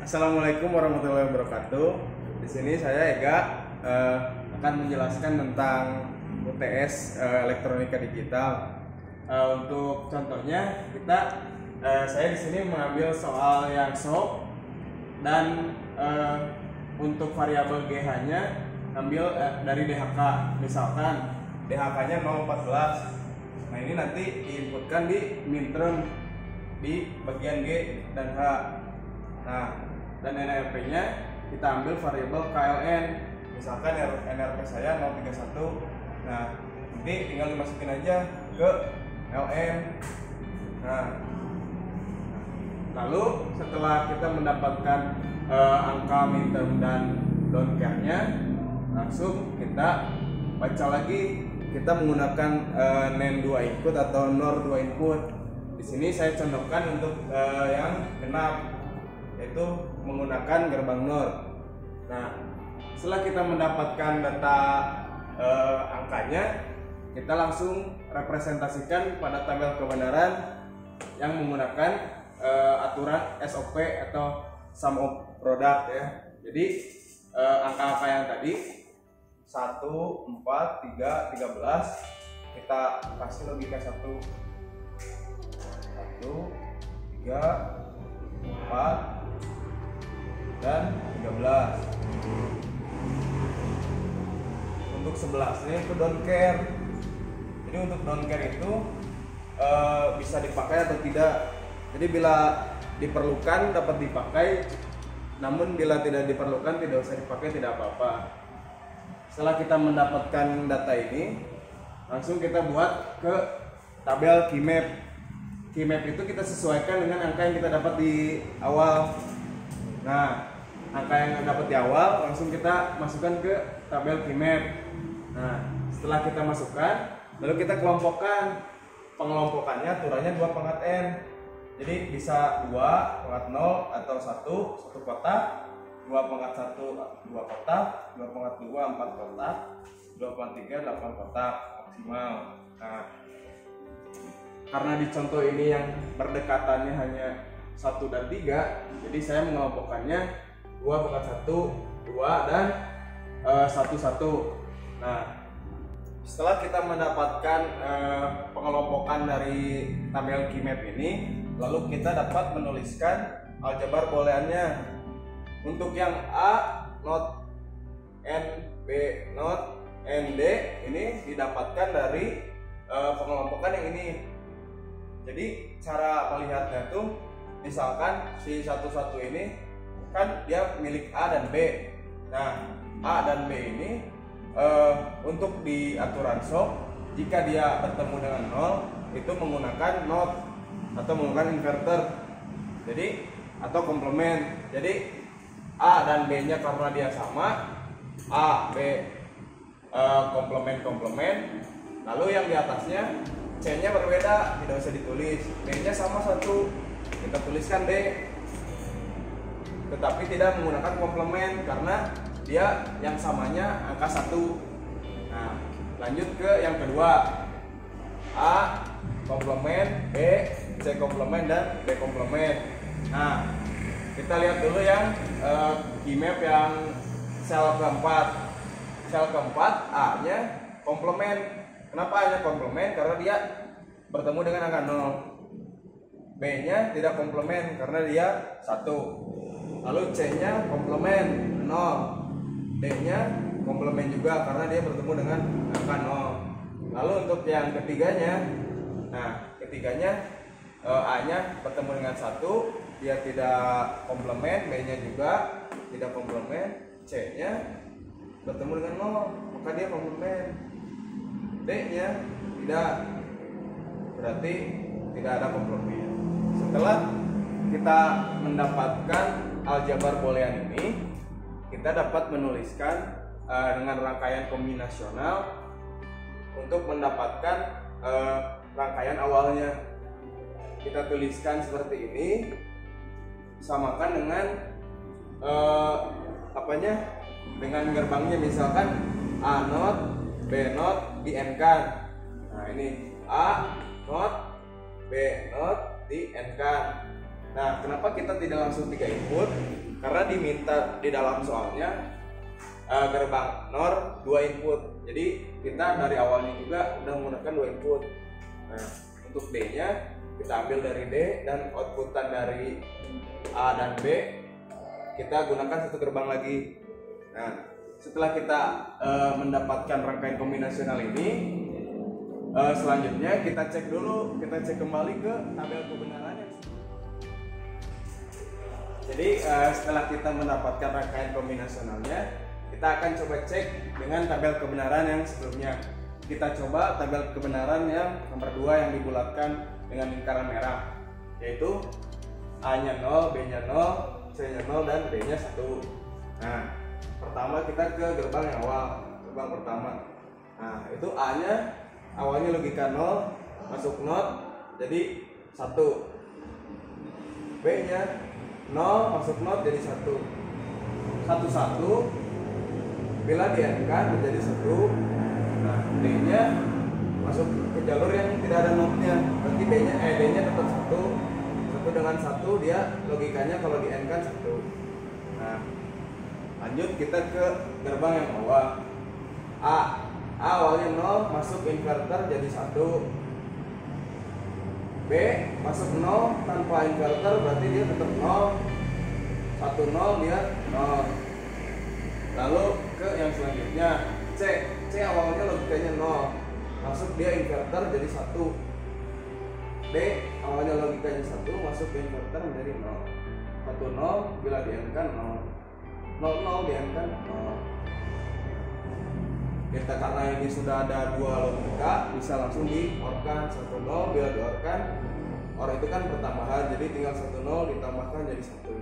Assalamualaikum warahmatullahi wabarakatuh. Di sini saya Ega akan menjelaskan tentang UTS elektronika digital. Untuk contohnya saya di sini mengambil soal yang SOP dan untuk variabel GH-nya ambil dari DHK. Misalkan DHK-nya 014. Nah, ini nanti diinputkan di minterm di bagian G dan H. Nah, dan NRP-nya kita ambil variabel KLN. Misalkan NRP saya 031. Nah, nanti tinggal dimasukin aja ke LN. Nah, lalu setelah kita mendapatkan angka minterm dan don't care-nya, langsung kita baca lagi. Kita menggunakan NAND 2 input atau NOR 2 input. Di sini saya contohkan untuk yang genap, yaitu menggunakan gerbang NOR. Nah, setelah kita mendapatkan data angkanya, kita langsung representasikan pada tabel kebenaran yang menggunakan aturan SOP atau sum of product ya. Jadi angka-angka yang tadi 1, 4, 3, 13 kita kasih logika 1, 3, 4 dan 13. Untuk 11-nya itu don't care. Jadi untuk don't care itu bisa dipakai atau tidak. Jadi bila diperlukan dapat dipakai, namun bila tidak diperlukan tidak usah dipakai, tidak apa-apa. Setelah kita mendapatkan data ini, langsung kita buat ke tabel keymap. Keymap itu kita sesuaikan dengan angka yang kita dapat di awal. Nah, angka yang dapat di awal langsung kita masukkan ke tabel keymap. Nah, setelah kita masukkan, lalu kita kelompokkan. Pengelompokannya aturannya 2 pangkat n. Jadi bisa 2 pangkat 0 atau 1 kotak, 2 pangkat 1 2 kotak, 2 pangkat 2 4 kotak, 2 pangkat 3 8 kotak maksimal. Nah, karena di contoh ini yang berdekatannya hanya 1 dan 3, jadi saya mengelompokkannya 2 pangkat 1 2 dan 1 1. Nah, setelah kita mendapatkan pengelompokan dari tabel keymap ini, lalu kita dapat menuliskan aljabar booleannya. Untuk yang A, not, N, B, not, N, D ini didapatkan dari pengelompokan yang ini. Jadi cara melihatnya tuh, misalkan si 11 ini kan dia milik A dan B. Nah, A dan B ini untuk di aturan SOP, jika dia bertemu dengan 0 itu menggunakan not atau menggunakan inverter. Jadi atau komplement. Jadi A dan B-nya karena dia sama, A, B komplement. Lalu yang di atasnya C-nya berbeda, tidak usah ditulis. B-nya sama 1, kita tuliskan D. Tetapi tidak menggunakan komplement karena dia yang samanya angka 1. Nah, lanjut ke yang kedua. A komplement, B, C komplement dan D komplement. Nah, kita lihat dulu yang keymap yang sel keempat. Sel keempat A-nya komplement. Kenapa A-nya komplement? Karena dia bertemu dengan angka 0. B-nya tidak komplement karena dia 1. Lalu C-nya komplement 0. D-nya komplement juga karena dia bertemu dengan angka 0. Lalu untuk yang ketiganya, nah ketiganya A-nya bertemu dengan 1, dia tidak komplement, B-nya juga tidak komplement, C-nya bertemu dengan 0, maka dia komplement. D-nya tidak, berarti tidak ada komplement. Setelah kita mendapatkan aljabar boolean ini, kita dapat menuliskan dengan rangkaian kombinasional untuk mendapatkan rangkaian awalnya. Kita tuliskan seperti ini, samakan dengan dengan gerbangnya, misalkan A not, B not di N kan. Nah, ini A not, B not di N kan. Nah, kenapa kita tidak langsung 3 input? karena diminta di dalam soalnya gerbang NOR 2 input. Jadi kita dari awalnya juga udah menggunakan 2 input. Nah, untuk D-nya kita ambil dari D dan outputan dari A dan B kita gunakan satu gerbang lagi. Nah, setelah kita mendapatkan rangkaian kombinasional ini, selanjutnya kita cek kembali ke tabel kebenaran yang jadi setelah kita mendapatkan rangkaian kombinasionalnya, kita akan coba cek dengan tabel kebenaran yang sebelumnya. Kita coba tabel kebenaran yang nomor 2 yang dibulatkan dengan lingkaran merah, yaitu A-nya 0, B-nya 0, C-nya 0, dan D-nya 1. Nah, pertama kita ke gerbang yang awal, gerbang pertama. Nah, itu A-nya awalnya logika 0, masuk NOT, jadi 1. B-nya 0, masuk NOT, jadi 1. 1, 1 bila di-AND-kan menjadi 1. Nah, D-nya masuk ke jalur yang tidak ada NOT-nya, berarti D-nya tetap 1. 1 dengan 1 dia logikanya kalau di-AND-kan 1. Nah, lanjut kita ke gerbang yang bawah. A awalnya 0, masuk inverter jadi 1. B masuk 0 tanpa inverter, berarti dia tetap 0. 1 0 dia 0. Lalu ke yang selanjutnya, C awalnya logikanya 0, masuk dia inverter jadi 1. D awalnya logikanya 1, masuk ke inverter menjadi 0. 1 0 bila di-AND-kan 0. 0 0 di-AND-kan 0. Kita karena ini sudah ada 2 logika, bisa langsung di-OR-kan. 1 0 bila di-OR-kan, OR itu kan pertambahan, jadi tinggal 1 0 ditambahkan jadi 1.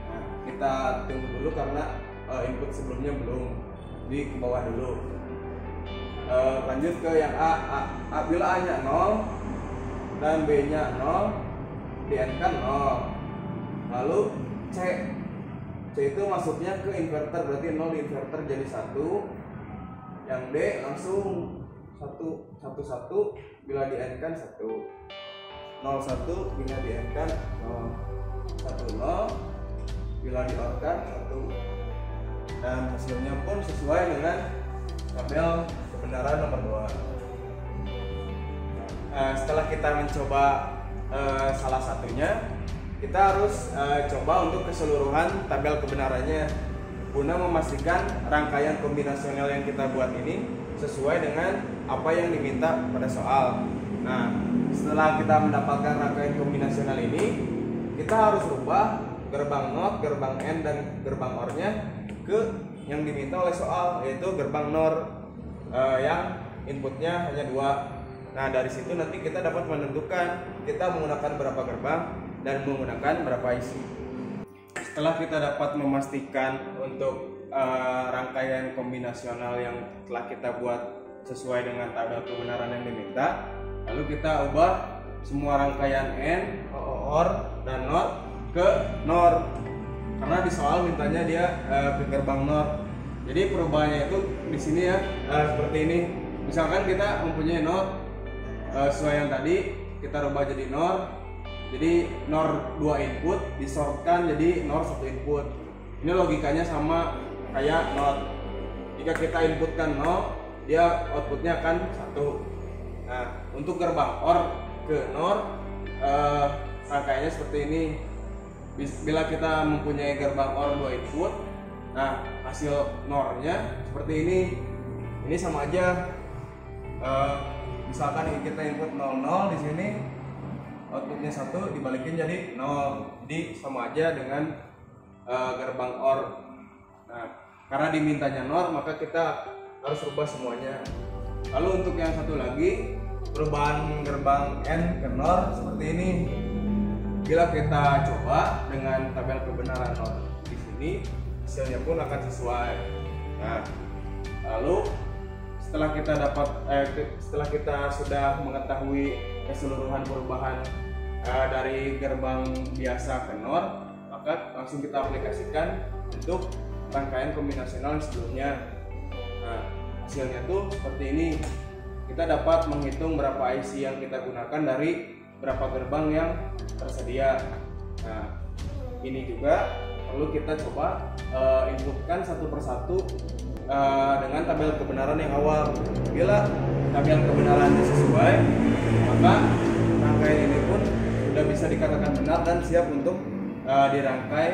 Nah, kita tunggu dulu karena input sebelumnya belum, di bawah dulu. Lanjut ke yang A bila A-nya 0 dan B-nya 0, di-AND-kan 0. Lalu C itu masuknya ke inverter, berarti 0 di inverter jadi 1. Yang D langsung 1 1 bila di-AND-kan 1. 0 1 bila di-AND-kan 0. 1 0 bila di-OR-kan 1. Dan hasilnya pun sesuai dengan tabel kebenaran nomor 2. Setelah kita mencoba salah satunya, kita harus coba untuk keseluruhan tabel kebenarannya guna memastikan rangkaian kombinasional yang kita buat ini sesuai dengan apa yang diminta pada soal. Nah, setelah kita mendapatkan rangkaian kombinasional ini, kita harus rubah gerbang NOT, gerbang AND, dan gerbang OR-nya ke yang diminta oleh soal, yaitu gerbang NOR yang inputnya hanya 2. Nah, dari situ nanti kita dapat menentukan kita menggunakan berapa gerbang dan menggunakan berapa IC. Setelah kita dapat memastikan untuk rangkaian kombinasional yang telah kita buat sesuai dengan tabel kebenaran yang diminta, lalu kita ubah semua rangkaian AND, OR, dan NOT ke NOR. Karena di soal mintanya dia ke gerbang NOR. Jadi perubahannya itu di sini ya seperti ini. Misalkan kita mempunyai NOT sesuai yang tadi, kita rubah jadi NOR. Jadi NOR 2 input disortkan jadi NOR 1 input. Ini logikanya sama kayak NOT. Jika kita inputkan 0, dia outputnya akan 1. Nah, untuk gerbang OR ke NOR rangkaiannya seperti ini. Bila kita mempunyai gerbang OR 2 input, nah hasil NOR-nya seperti ini. Ini sama aja. Misalkan kita input 00 di sini, outputnya 1 dibalikin jadi 0. Jadi sama aja dengan gerbang OR. Nah, karena dimintanya NOR, maka kita harus rubah semuanya. Lalu untuk yang satu lagi, perubahan gerbang AND ke NOR seperti ini. Bila kita coba dengan tabel kebenaran NOR di sini, hasilnya pun akan sesuai. Nah, lalu setelah kita sudah mengetahui keseluruhan perubahan dari gerbang biasa ke NOR, maka langsung kita aplikasikan untuk rangkaian kombinasional sebelumnya. Nah, hasilnya tuh seperti ini. Kita dapat menghitung berapa IC yang kita gunakan dari berapa gerbang yang tersedia. Nah, ini juga perlu kita coba inputkan satu persatu dengan tabel kebenaran yang awal. Bila tabel kebenarannya sesuai, maka rangkaian ini pun sudah bisa dikatakan benar dan siap untuk dirangkai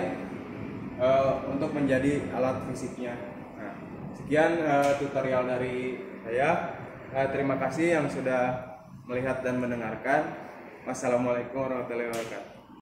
untuk menjadi alat fisiknya. Nah, sekian tutorial dari saya. Terima kasih yang sudah melihat dan mendengarkan. Wassalamualaikum warahmatullahi wabarakatuh.